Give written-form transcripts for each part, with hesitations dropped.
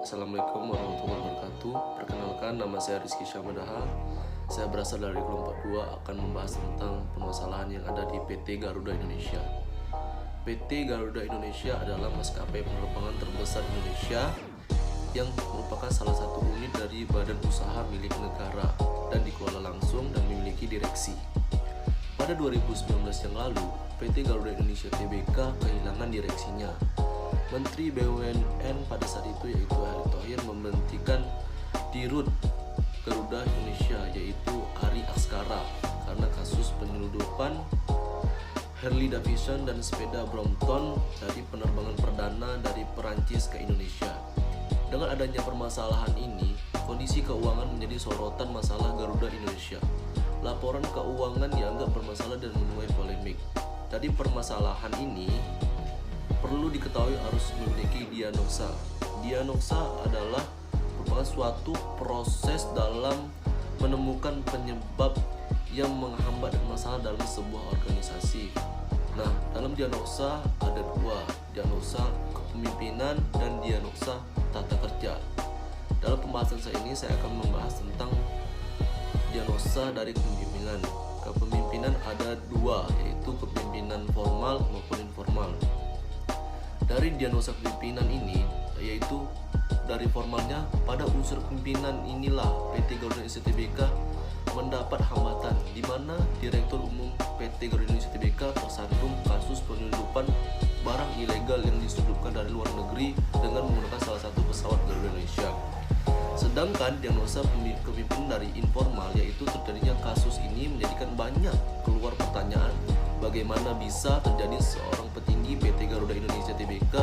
Assalamualaikum warahmatullahi wabarakatuh. Perkenalkan, nama saya Rizky Syamadaha. Saya berasal dari kelompok 2 akan membahas tentang permasalahan yang ada di PT Garuda Indonesia. PT Garuda Indonesia adalah maskapai penerbangan terbesar Indonesia yang merupakan salah satu unit dari badan usaha milik negara dan dikelola langsung dan memiliki direksi. Pada 2019 yang lalu, PT Garuda Indonesia Tbk kehilangan direksinya. Menteri BUMN pada saat itu yaitu Erick Thohir memberhentikan Dirut Garuda Indonesia yaitu Ari Askara karena kasus penyeludupan Harley Davidson dan sepeda Brompton dari penerbangan perdana dari Perancis ke Indonesia. Dengan adanya permasalahan ini, kondisi keuangan menjadi sorotan masalah Garuda Indonesia. Laporan keuangan dianggap bermasalah dan menuai polemik. Dari permasalahan ini perlu diketahui harus memiliki diagnosa. Diagnosa adalah merupakan suatu proses dalam menemukan penyebab yang menghambat masalah dalam sebuah organisasi. Nah, dalam diagnosa ada dua, diagnosa kepemimpinan dan diagnosa tata kerja. Dalam pembahasan saya ini saya akan membahas tentang diagnosa dari kepemimpinan. Kepemimpinan ada dua, yaitu kepemimpinan formal maupun informal. Dari diagnosa kepemimpinan ini, yaitu dari formalnya, pada unsur kepemimpinan inilah PT Garuda Indonesia Tbk mendapat hambatan, di mana Direktur Umum PT Garuda Indonesia Tbk tersandung kasus penyelundupan barang ilegal yang diselundupkan dari luar negeri dengan menggunakan salah satu pesawat Garuda Indonesia. Sedangkan diagnosa kepemimpinan dari informal, yaitu terjadinya kasus ini menjadikan banyak keluar pertanyaan bagaimana bisa terjadi seorang petinggi PT Garuda Indonesia Tbk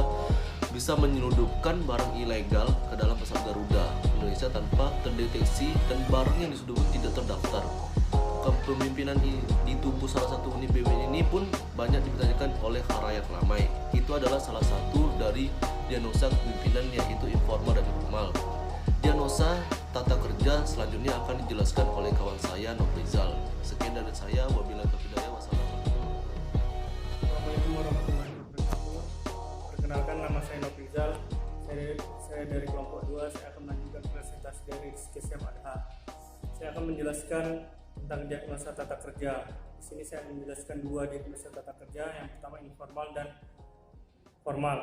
bisa menyelundupkan barang ilegal ke dalam pesawat Garuda Indonesia tanpa terdeteksi dan barang yang diselundupkan tidak terdaftar. Kepemimpinan di tubuh salah satu unit BUMN ini pun banyak dipertanyakan oleh khalayak ramai. Itu adalah salah satu dari diagnosa kepemimpinan, yaitu informal dan formal. Diagnosa tata kerja selanjutnya akan dijelaskan oleh kawan saya Nofrizal. Sekian dari saya, wabillahi taufiq hidayah. Assalamualaikum warahmatullahi wabarakatuh. Perkenalkan, nama saya Nofrizal. Saya dari kelompok 2. Saya akan melanjutkan presentasi dari Rizky Syamadaha. Saya akan menjelaskan tentang diagnosa tata kerja. Di sini saya menjelaskan dua diagnosa tata kerja. Yang pertama informal dan formal.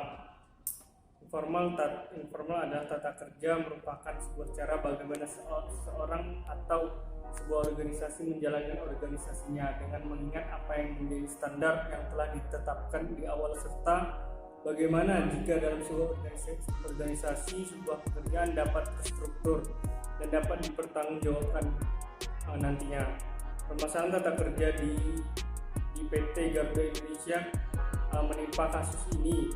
Informal adalah tata kerja merupakan sebuah cara bagaimana seorang atau sebuah organisasi menjalankan organisasinya dengan mengingat apa yang menjadi standar yang telah ditetapkan di awal, serta bagaimana jika dalam sebuah organisasi sebuah pekerjaan dapat terstruktur dan dapat dipertanggungjawabkan nantinya. Permasalahan tata kerja di PT Garuda Indonesia menimpa kasus ini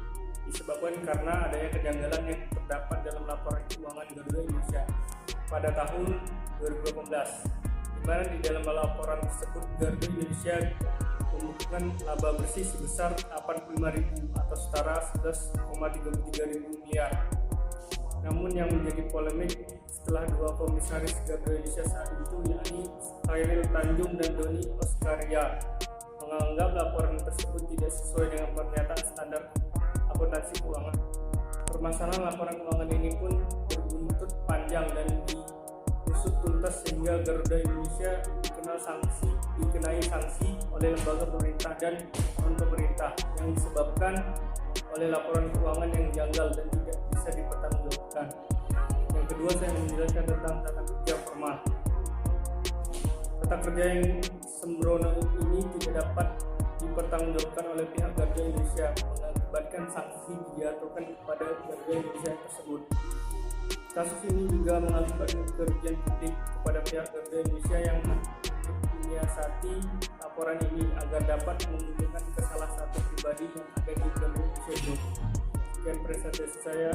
disebabkan karena adanya kejanggalan yang terdapat dalam laporan keuangan Garuda Indonesia pada tahun 2018, di mana di dalam laporan tersebut Garuda Indonesia membukukan laba bersih sebesar 85.000 atau setara 11,33 miliar. Namun yang menjadi polemik setelah dua komisaris Garuda Indonesia saat itu, yakni Khairil Tanjung dan Doni Oskaria, menganggap laporan tersebut tidak sesuai dengan pernyataan standar akuntansi keuangan. Permasalahan laporan keuangan ini pun berbuntut panjang dan diusut tuntas sehingga Garuda Indonesia dikenai sanksi oleh lembaga pemerintah dan non-pemerintah yang disebabkan oleh laporan keuangan yang janggal dan tidak bisa dipertanggungjawabkan. Yang kedua, saya menjelaskan tentang tata kerja formal. Tata kerja yang sembrono ini tidak dapat dipertanggungjawabkan oleh pihak Garuda Indonesia, mengakibatkan sanksi dijatuhkan kepada Garuda Indonesia tersebut. Kasus ini juga mengakibatkan kerugian publik kepada pihak Garuda Indonesia yang menyiasati laporan ini agar dapat menguntungkan ke salah satu pribadi yang ada di Garuda Indonesia Group. Sekian presentasi saya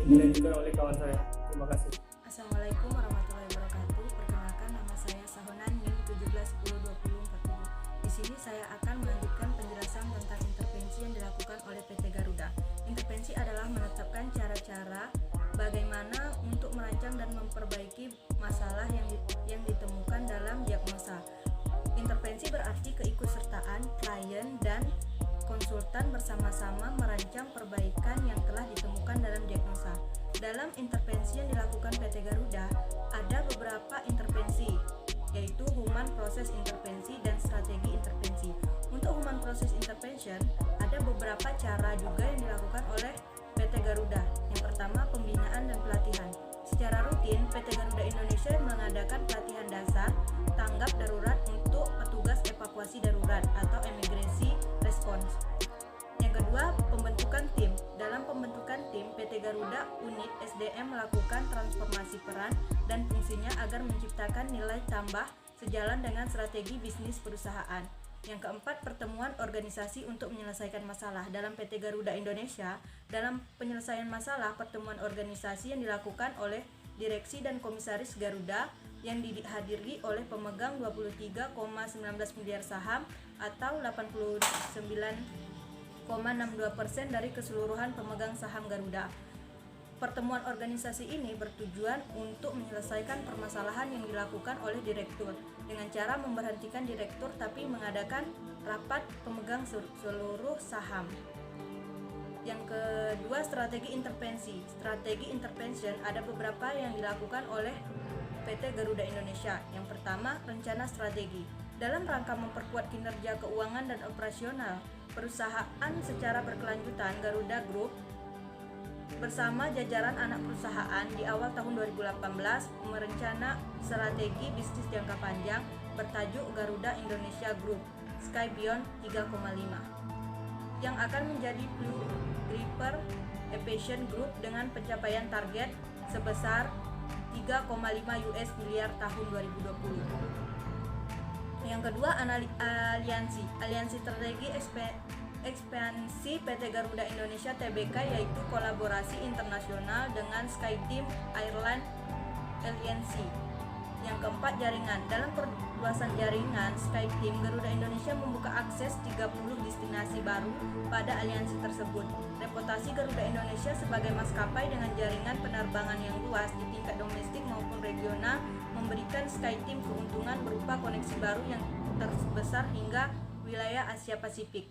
yang dilanjutkan oleh kawan saya. Terima kasih. Assalamualaikum warahmatullahi wabarakatuh. Perkenalkan, nama saya Sahonan NIM 17102040. Di sini saya akan melanjutkan penjelasan tentang intervensi yang dilakukan oleh PT Garuda. Intervensi adalah menetapkan cara-cara bagaimana untuk merancang dan memperbaiki masalah yang ditemukan dalam diagnosa. Intervensi berarti keikutsertaan klien dan konsultan bersama-sama merancang perbaikan yang telah ditemukan dalam diagnosa. Dalam intervensi yang dilakukan PT Garuda, ada beberapa intervensi, yaitu Human Process Intervensi dan Strategi Intervensi. Untuk Human Process Intervention, ada beberapa cara juga yang dilakukan oleh PT Garuda. Yang pertama, pembinaan dan pelatihan. Secara rutin, PT Garuda Indonesia mengadakan pelatihan dasar tanggap darurat untuk petugas evakuasi darurat atau emergency response. Yang kedua, pembentukan tim. Dalam pembentukan tim, PT Garuda Unit SDM melakukan transformasi peran dan fungsinya agar menciptakan nilai tambah sejalan dengan strategi bisnis perusahaan. Yang keempat, pertemuan organisasi untuk menyelesaikan masalah. Dalam PT Garuda Indonesia, dalam penyelesaian masalah, pertemuan organisasi yang dilakukan oleh direksi dan komisaris Garuda yang dihadiri oleh pemegang 23,19 miliar saham atau 89,62% dari keseluruhan pemegang saham Garuda. Pertemuan organisasi ini bertujuan untuk menyelesaikan permasalahan yang dilakukan oleh direktur dengan cara memberhentikan direktur tapi mengadakan rapat pemegang seluruh saham. Yang kedua, strategi intervensi. Strategi intervention ada beberapa yang dilakukan oleh PT Garuda Indonesia. Yang pertama, rencana strategi. Dalam rangka memperkuat kinerja keuangan dan operasional perusahaan secara berkelanjutan, Garuda Group bersama jajaran anak perusahaan di awal tahun 2018 merencana strategi bisnis jangka panjang bertajuk Garuda Indonesia Group Sky Beyond 3,5 yang akan menjadi Blue Reaper Aviation Group dengan pencapaian target sebesar 3,5 US miliar tahun 2020. Yang kedua, aliansi strategi ekspansi PT Garuda Indonesia Tbk, yaitu kolaborasi internasional dengan SkyTeam Airline LNC. Yang keempat, jaringan. Dalam perluasan jaringan SkyTeam, Garuda Indonesia membuka akses 30 destinasi baru pada aliansi tersebut. Reputasi Garuda Indonesia sebagai maskapai dengan jaringan penerbangan yang luas di tingkat domestik maupun regional memberikan SkyTeam keuntungan berupa koneksi baru yang terbesar hingga wilayah Asia Pasifik.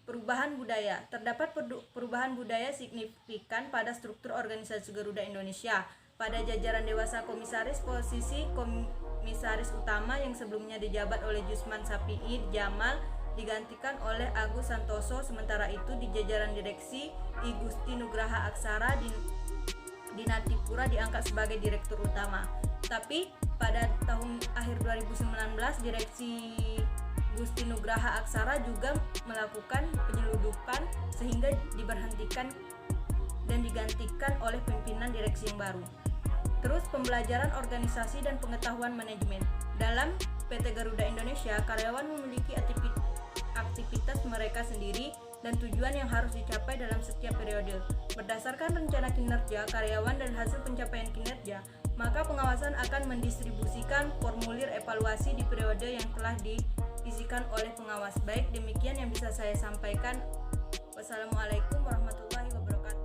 Perubahan budaya. Terdapat perubahan budaya signifikan pada struktur organisasi Garuda Indonesia. Pada jajaran dewasa komisaris, posisi komisaris utama yang sebelumnya dijabat oleh Jusman Sapi'i Jamal digantikan oleh Agus Santoso. Sementara itu di jajaran direksi, I Gusti Nugraha Aksara Dinatipura diangkat sebagai direktur utama. Tapi pada tahun akhir 2019, direksi Gusti Nugraha Aksara juga melakukan penyeludupan sehingga diberhentikan dan digantikan oleh pimpinan direksi yang baru. Terus, pembelajaran organisasi dan pengetahuan manajemen. Dalam PT Garuda Indonesia, karyawan memiliki aktivitas mereka sendiri dan tujuan yang harus dicapai dalam setiap periode. Berdasarkan rencana kinerja karyawan dan hasil pencapaian kinerja, maka pengawasan akan mendistribusikan formulir evaluasi di periode yang telah diisikan oleh pengawas. Baik, demikian yang bisa saya sampaikan. Wassalamualaikum warahmatullahi wabarakatuh.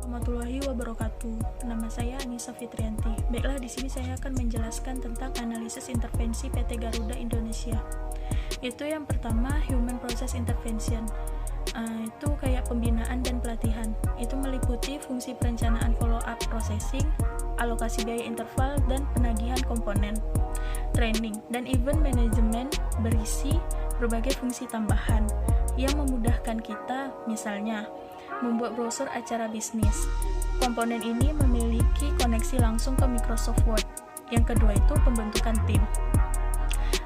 Warahmatullahi wabarakatuh. Nama saya Anissa Fitrianti. Baiklah, di sini saya akan menjelaskan tentang analisis intervensi PT Garuda Indonesia. Itu yang pertama, Human Process Intervention. Itu kayak pembinaan dan pelatihan. Itu meliputi fungsi perencanaan follow-up processing, alokasi biaya interval, dan penagihan komponen. Training dan event management berisi berbagai fungsi tambahan yang memudahkan kita, misalnya membuat brosur acara bisnis. Komponen ini memiliki koneksi langsung ke Microsoft Word. Yang kedua itu pembentukan tim.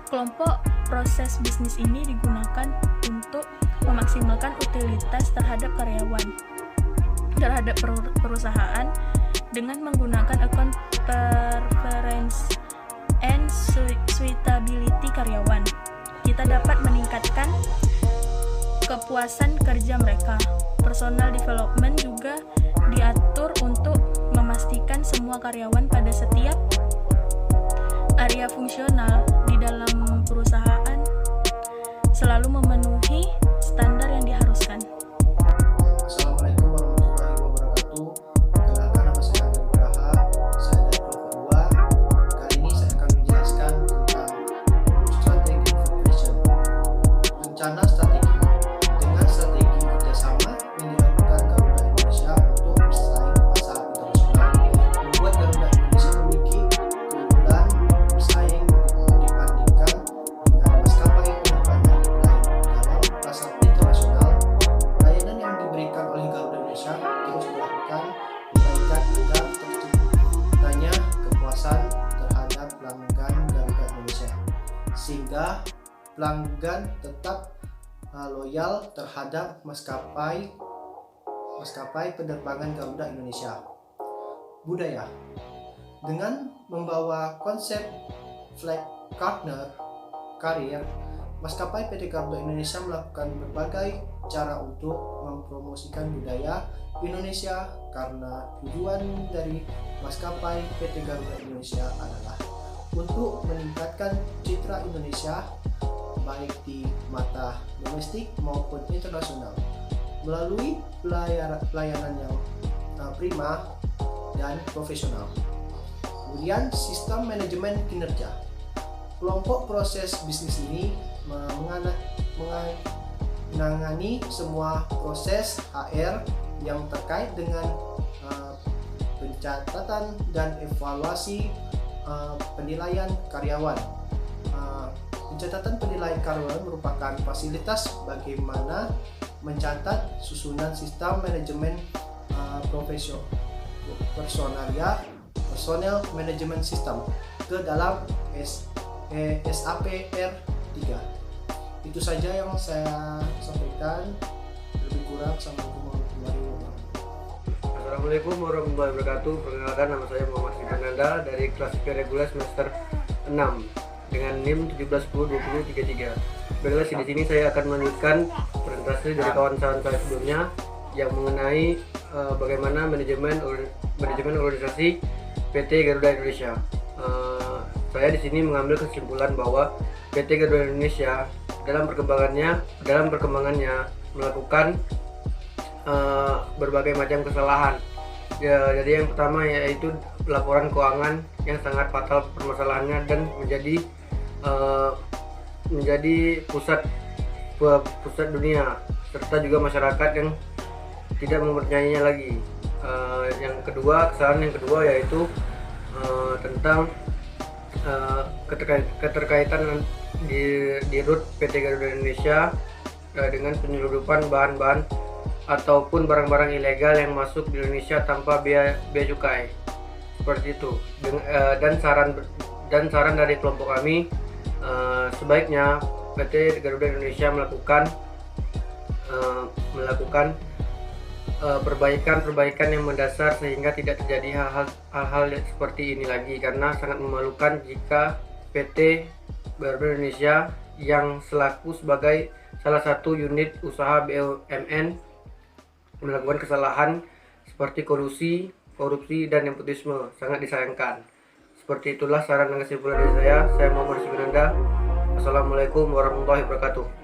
Kelompok proses bisnis ini digunakan untuk memaksimalkan utilitas terhadap karyawan, terhadap perusahaan dengan menggunakan account preference and suitability karyawan. Kita dapat meningkatkan kepuasan kerja mereka. Personal development juga diatur untuk memastikan semua karyawan pada setiap area fungsional di dalam perusahaan selalu memenuhi standar yang diharuskan. Assalamualaikum warahmatullahi wabarakatuh. Perkenalkan, nama saya Agus Nugraha. Saya dari kelompok 2. Kali ini saya akan menjelaskan tentang strategi intervention. Rencana strategi pelanggan tetap loyal terhadap maskapai penerbangan Garuda Indonesia. Budaya. Dengan membawa konsep flag partner karir, maskapai PT Garuda Indonesia melakukan berbagai cara untuk mempromosikan budaya Indonesia, karena tujuan dari maskapai PT Garuda Indonesia adalah untuk meningkatkan citra Indonesia baik di mata domestik maupun internasional melalui pelayanan yang prima dan profesional. Kemudian sistem manajemen kinerja. Kelompok proses bisnis ini menangani semua proses HR yang terkait dengan pencatatan dan evaluasi penilaian karyawan. Pencatatan penilaian karyawan merupakan fasilitas bagaimana mencatat susunan sistem manajemen personal management system ke dalam SAP R3. Itu saja yang saya sampaikan. Lebih kurang Assalamualaikum warahmatullahi wabarakatuh. Assalamualaikum warahmatullahi wabarakatuh. Perkenalkan, nama saya Muhammad Sikananda dari kelas IP reguler semester 6 dengan NIM 17102033. Baiklah, di sini saya akan melanjutkan presentasi dari kawan-kawan saya sebelumnya yang mengenai bagaimana manajemen organisasi PT Garuda Indonesia. Saya di sini mengambil kesimpulan bahwa PT Garuda Indonesia dalam perkembangannya melakukan berbagai macam kesalahan. Jadi yang pertama yaitu laporan keuangan yang sangat fatal permasalahannya dan menjadi pusat dunia, serta juga masyarakat yang tidak mempercayainya lagi. Kesalahan yang kedua yaitu tentang keterkaitan di rute PT Garuda Indonesia dengan penyelundupan bahan-bahan ataupun barang-barang ilegal yang masuk di Indonesia tanpa biaya cukai, seperti itu. Dan saran dari kelompok kami, sebaiknya PT Garuda Indonesia melakukan perbaikan yang mendasar sehingga tidak terjadi hal-hal seperti ini lagi, karena sangat memalukan jika PT Garuda Indonesia yang selaku sebagai salah satu unit usaha BUMN melakukan kesalahan seperti korupsi dan nepotisme. Sangat disayangkan. Seperti itulah saran dan kesimpulan dari saya. Saya Muhammad Sikananda. Assalamualaikum warahmatullahi wabarakatuh.